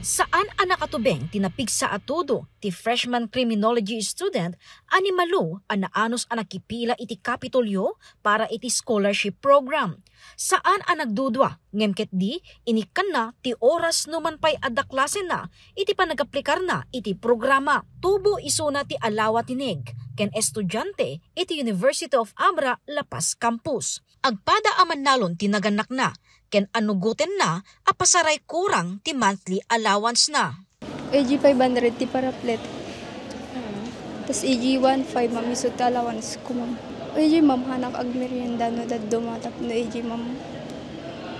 Saan ang nakatubeng tinapig sa atudo ti freshman criminology student ani Malu ang naanos ang nakipila iti Kapitolyo para iti scholarship program. Saan ang nagdudwa ngemket di inikan na ti oras numan pay adda klase na iti panagaplikar na iti programa. Tubo isuna ti alawa tinig ken estudyante iti University of Abra Lapas Campus. Agpada aman nalon tinaganak na ken anuguten na apasaray kurang ti monthly allowance na. AG 500 ti paraplet. Tas AG 15 mamisod ti allowance ko ma'am. AG ma'am hanak ag merienda no dad dumatap no AG ma'am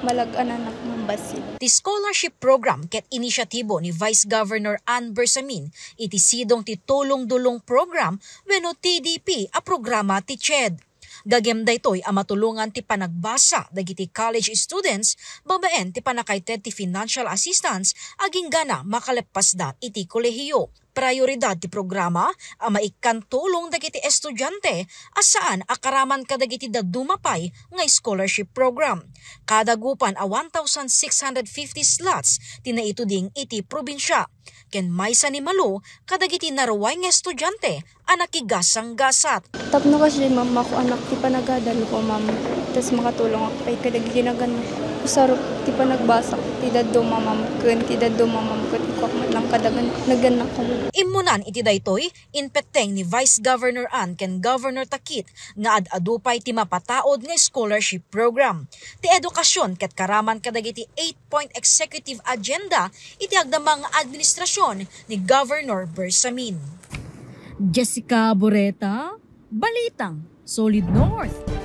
malag-ananak ma'am basit. Ti scholarship program ket inisyatibo ni Vice Governor Ann Bersamin iti sidong ti tulong-dulong program wenno TDP a programa ti CHED. Gagem daytoy a matulungan ti panagbasa dagiti college students babaen ti panakaited ti financial assistance aging gana makalepas da iti kolehiyo. Prioridad ti programa a maikkan tulong dagiti estudyante asaan akaraman kadagiti dadumapay nga scholarship program. Kadagupan a 1,650 slots tinaituding iti probinsya. Ken maysa ni Malu kadagiti naruway nga estudyante a nakigasang-gasat. Tapno kasi ma'am ako anak ti panagadal ko ma'am. Tas makatulong ako kay kadagiti naganak. Usarok ti panagbasa ti daddo ma'am ken ti daddo ma'am ken iko lang kadagan naganak ko. Imunan iti daytoy inpekteng ni Vice Governor Ann ken Governor Takit nga ad-adupay ti mapataod nga scholarship program. Ti edukasyon ket karaman kadagiti 8-point executive agenda iti agdamang administrasyon ni Governor Bersamin. Jessica Boreta, Balitang Solid North.